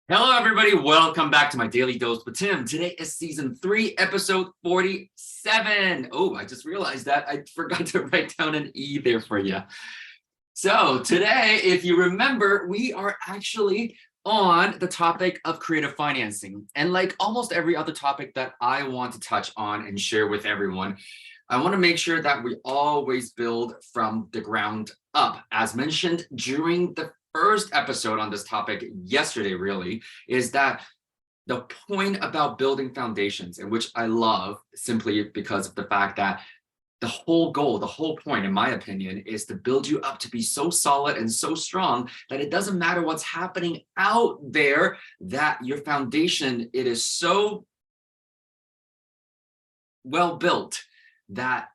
Hello, everybody. Welcome back to my Daily Dose with Tim. Today is season 3, episode 47. Oh, I just realized that I forgot to write down an E there for you. So today, if you remember, we are actually on the topic of creative financing. And like almost every other topic that I want to touch on and share with everyone, I want to make sure that we always build from the ground up. As mentioned during the first episode on this topic yesterday, really, is that the point about building foundations, and which I love simply because of the fact that the whole goal, the whole point, in my opinion, is to build you up to be so solid and so strong that it doesn't matter what's happening out there, that your foundation, it is so well built that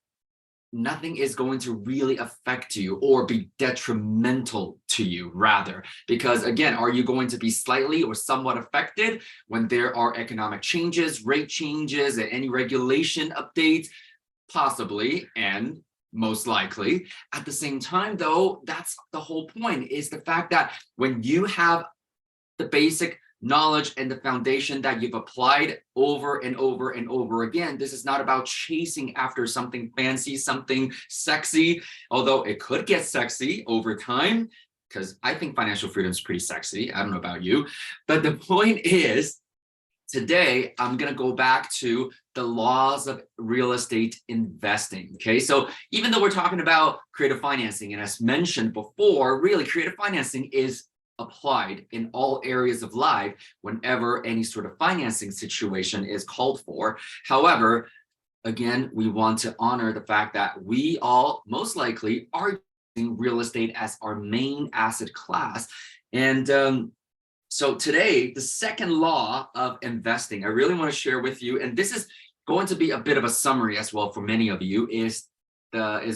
nothing is going to really affect you or be detrimental to you, rather. Because again, are you going to be slightly or somewhat affected when there are economic changes, rate changes, and any regulation updates? Possibly, and most likely. At the same time, though, that's the whole point, is the fact that when you have the basic knowledge and the foundation that you've applied over and over and over again, this is not about chasing after something fancy, something sexy, although it could get sexy over time, because I think financial freedom is pretty sexy. I don't know about you, but the point is, today, I'm going to go back to the laws of real estate investing. Okay, so even though we're talking about creative financing, and as mentioned before, really creative financing is applied in all areas of life whenever any sort of financing situation is called for. However, again, we want to honor the fact that we all most likely are using real estate as our main asset class. And so today, the second law of investing, I really want to share with you, and this is going to be a bit of a summary as well for many of you, is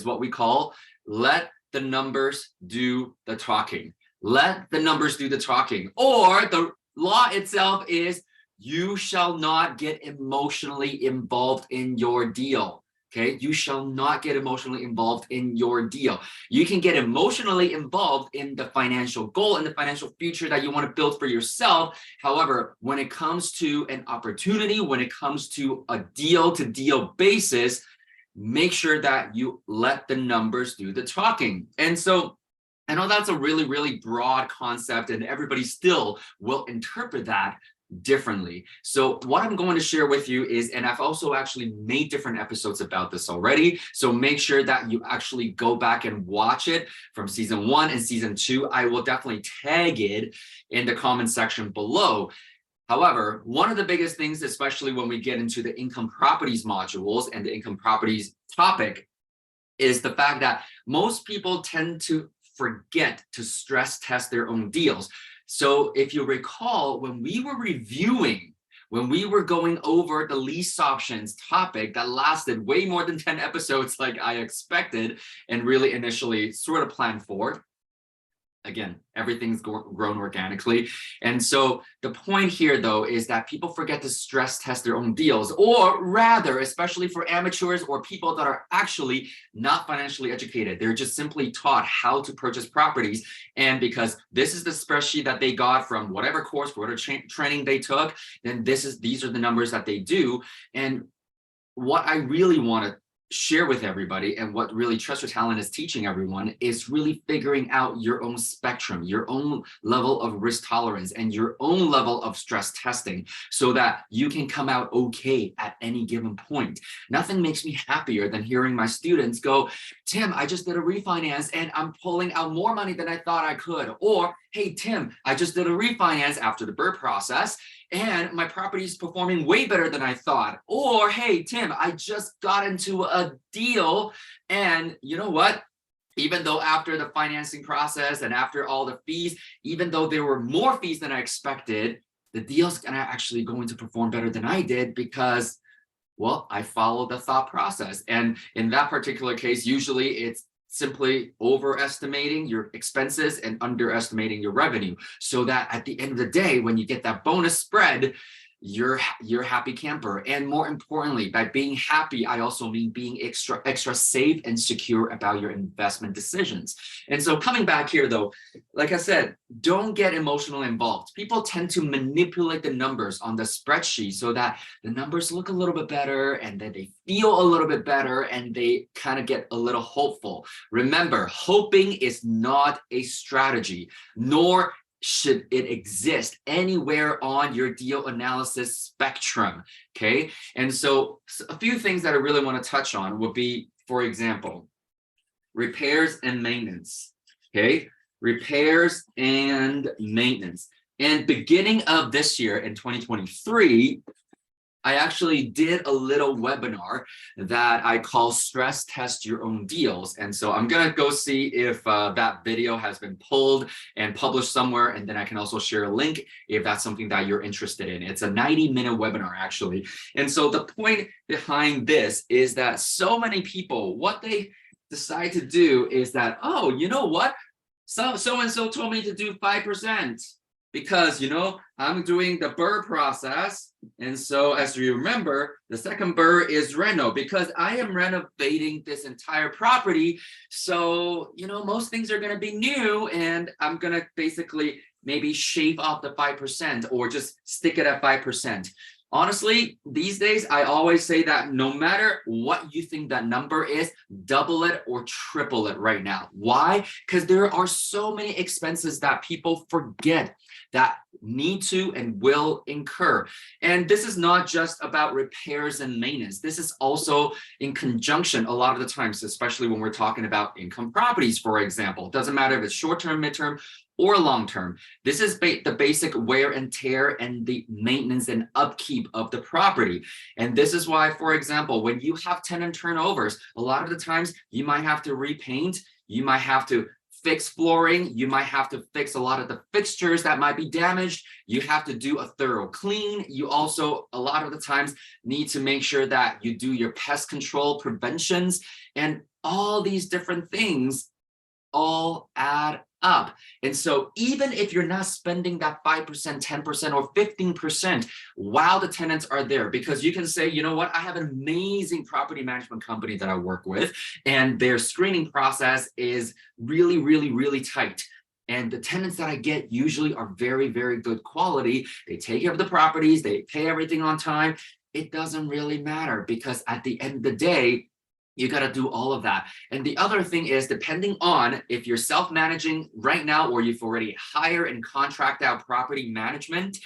what we call let the numbers do the talking. Let the numbers do the talking. Or the law itself is you shall not get emotionally involved in your deal. Okay, you shall not get emotionally involved in your deal. You can get emotionally involved in the financial goal and the financial future that you want to build for yourself. However, when it comes to an opportunity, when it comes to a deal-to-deal basis, make sure that you let the numbers do the talking. And so I know that's a really, really broad concept, and everybody still will interpret that differently. So what I'm going to share with you is, and I've also actually made different episodes about this already, so make sure that you actually go back and watch it from season 1 and season 2. I will definitely tag it in the comment section below. However, one of the biggest things, especially when we get into the income properties modules and the income properties topic, is the fact that most people tend to forget to stress test their own deals. So if you recall, when we were going over the lease options topic that lasted way more than 10 episodes like I expected and really initially sort of planned for, again, everything's grown organically. And so the point here, though, is that people forget to stress test their own deals, or rather, especially for amateurs or people that are actually not financially educated, they're just simply taught how to purchase properties. And because this is the spreadsheet that they got from whatever course, whatever training they took, then these are the numbers that they do. And what I really want to share with everybody, and what really Trust Your Talent is teaching everyone, is really figuring out your own spectrum, your own level of risk tolerance, and your own level of stress testing, so that you can come out okay at any given point. Nothing makes me happier than hearing my students go, Tim, I just did a refinance and I'm pulling out more money than I thought I could. Or, hey, Tim, I just did a refinance after the BRRRR process and my property is performing way better than I thought. Or, hey, Tim, I just got into a deal, and you know what? Even though after the financing process and after all the fees, even though there were more fees than I expected, the deal's actually going to perform better than I did because, well, I followed the thought process. And in that particular case, usually it's simply overestimating your expenses and underestimating your revenue, so that at the end of the day, when you get that bonus spread, you're a happy camper. And more importantly, by being happy, I also mean being extra safe and secure about your investment decisions. And so coming back here though, like I said, don't get emotionally involved. People tend to manipulate the numbers on the spreadsheet so that the numbers look a little bit better and then they feel a little bit better and they kind of get a little hopeful. Remember, hoping is not a strategy, nor should it exist anywhere on your deal analysis spectrum, okay? And so a few things that I really want to touch on would be, for example, repairs and maintenance, okay? Repairs and maintenance. And beginning of this year in 2023, I actually did a little webinar that I call Stress Test Your Own Deals. And so I'm going to go see if that video has been pulled and published somewhere. And then I can also share a link if that's something that you're interested in. It's a 90-minute webinar, actually. And so the point behind this is that so many people, what they decide to do is that, oh, you know what? So-and-so told me to do 5%. Because, you know, I'm doing the BRRRR process. And so as you remember, the second BRRRR is reno because I am renovating this entire property. So, you know, most things are going to be new and I'm going to basically maybe shave off the 5% or just stick it at 5%. Honestly, these days, I always say that no matter what you think that number is, double it or triple it right now. Why? Because there are so many expenses that people forget that need to and will incur. And this is not just about repairs and maintenance. This is also in conjunction a lot of the times, especially when we're talking about income properties, for example. It doesn't matter if it's short-term, midterm, or long-term. This is the basic wear and tear and the maintenance and upkeep of the property. And this is why, for example, when you have tenant turnovers, a lot of the times you might have to repaint, you might have to fix flooring, you might have to fix a lot of the fixtures that might be damaged, you have to do a thorough clean. You also, a lot of the times, need to make sure that you do your pest control preventions, and all these different things all add up. And so even if you're not spending that 5%, 10%, or 15% while the tenants are there, because you can say, you know what, I have an amazing property management company that I work with, and their screening process is really, really, really tight. And the tenants that I get usually are very, very good quality. They take care of the properties, they pay everything on time. It doesn't really matter because at the end of the day, you got to do all of that. And the other thing is, depending on if you're self-managing right now or you've already hired and contract out property management,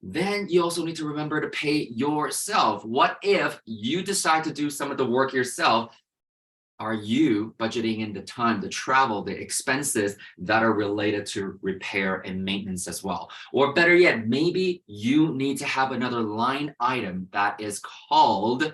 then you also need to remember to pay yourself. What if you decide to do some of the work yourself? Are you budgeting in the time, the travel, the expenses that are related to repair and maintenance as well? Or better yet, maybe you need to have another line item that is called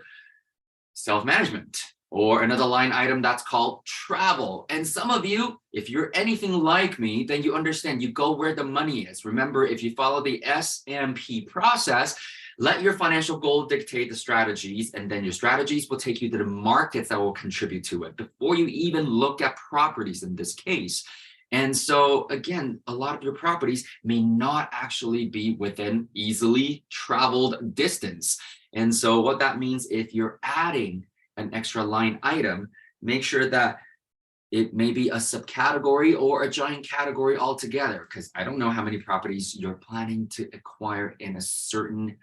self-management, or another line item that's called travel. And some of you, if you're anything like me, then you understand you go where the money is. Remember, if you follow the SMP process, let your financial goal dictate the strategies, and then your strategies will take you to the markets that will contribute to it before you even look at properties in this case. And so again, a lot of your properties may not actually be within easily traveled distance. And so what that means, if you're adding an extra line item, make sure that it may be a subcategory or a giant category altogether, because I don't know how many properties you're planning to acquire in a certain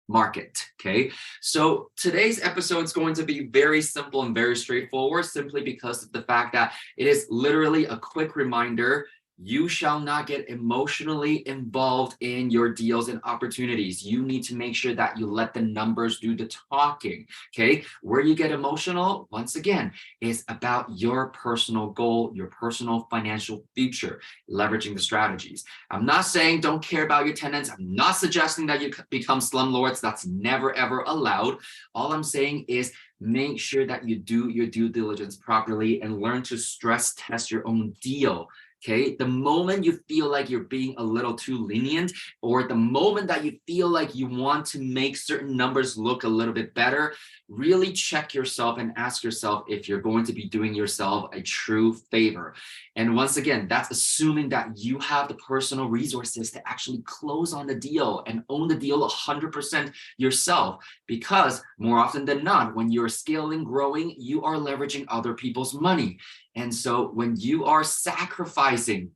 market. Okay, so today's episode is going to be very simple and very straightforward, simply because of the fact that it is literally a quick reminder. You shall not get emotionally involved in your deals and opportunities. You need to make sure that you let the numbers do the talking, okay? Where you get emotional, once again, is about your personal goal, your personal financial future, leveraging the strategies. I'm not saying don't care about your tenants. I'm not suggesting that you become slumlords. That's never, ever allowed. All I'm saying is make sure that you do your due diligence properly and learn to stress test your own deal. Okay, the moment you feel like you're being a little too lenient, or the moment that you feel like you want to make certain numbers look a little bit better, really check yourself and ask yourself if you're going to be doing yourself a true favor. And once again, that's assuming that you have the personal resources to actually close on the deal and own the deal 100% yourself. Because more often than not, when you're scaling, growing, you are leveraging other people's money. And so when you are sacrificing,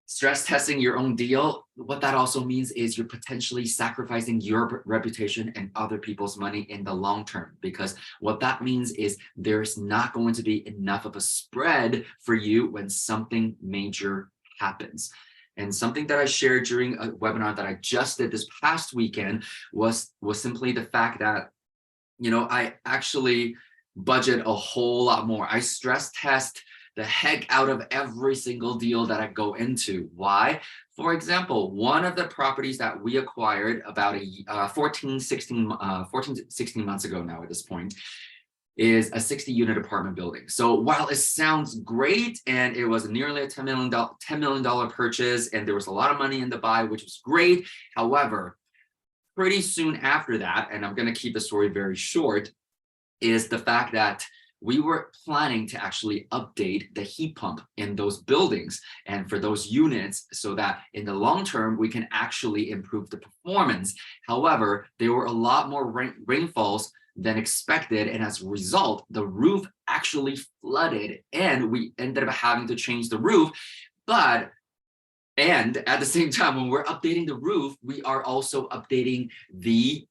stress testing your own deal, what that also means is you're potentially sacrificing your reputation and other people's money in the long term. Because what that means is there's not going to be enough of a spread for you when something major happens. And something that I shared during a webinar that I just did this past weekend was simply the fact that, I actually budget a whole lot more. I stress test the heck out of every single deal that I go into. Why? For example, one of the properties that we acquired about 14, 16 months ago now at this point is a 60-unit apartment building. So while it sounds great, and it was nearly a $10 million purchase, and there was a lot of money in the buy, which was great. However, pretty soon after that, and I'm going to keep the story very short, is the fact that we were planning to actually update the heat pump in those buildings and for those units so that in the long term, we can actually improve the performance. However, there were a lot more rainfalls than expected. And as a result, the roof actually flooded and we ended up having to change the roof. And at the same time, when we're updating the roof, we are also updating the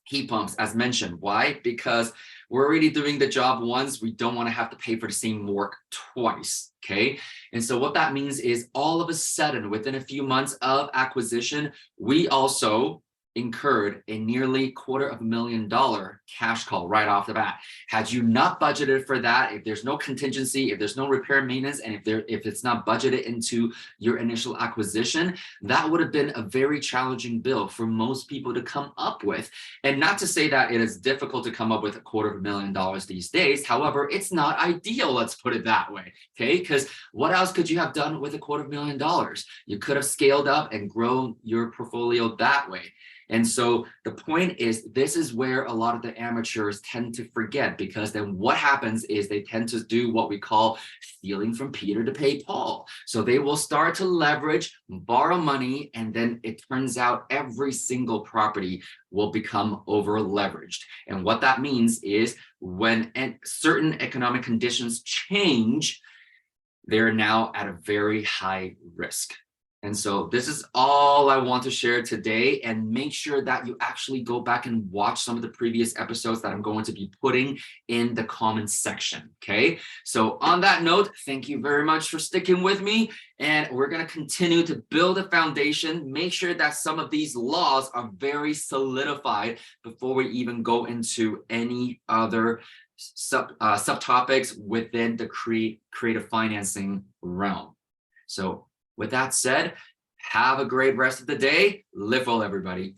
heat pumps, as mentioned. Why? Because we're already doing the job once. We don't want to have to pay for the same work twice. Okay. And so what that means is all of a sudden, within a few months of acquisition, we also incurred a nearly $250,000 cash call right off the bat. Had you not budgeted for that, if there's no contingency, if there's no repair maintenance, and if it's not budgeted into your initial acquisition, that would have been a very challenging bill for most people to come up with. And not to say that it is difficult to come up with $250,000 these days. However, it's not ideal, let's put it that way. Okay, because what else could you have done with $250,000? You could have scaled up and grown your portfolio that way. And so the point is, this is where a lot of the amateurs tend to forget, because then what happens is they tend to do what we call stealing from Peter to pay Paul. So they will start to leverage, borrow money, and then it turns out every single property will become over leveraged. And what that means is when certain economic conditions change, they're now at a very high risk. And so this is all I want to share today, and make sure that you actually go back and watch some of the previous episodes that I'm going to be putting in the comments section. Okay. So on that note, thank you very much for sticking with me, and we're going to continue to build a foundation, make sure that some of these laws are very solidified before we even go into any other subtopics within the creative financing realm. So with that said, have a great rest of the day. Live well, everybody.